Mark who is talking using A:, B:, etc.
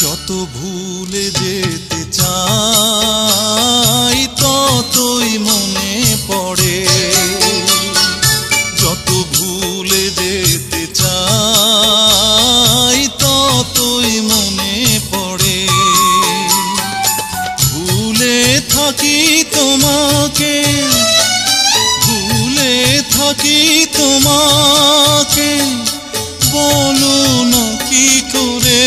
A: যত ভুলে যেতে চাই ততই মনে পড়ে, যত ভুলে যেতে চাই ততই মনে পড়ে। ভুলে থাকি তোমাকে, ভুলে থাকি তোমাকে, বলো না কি করে।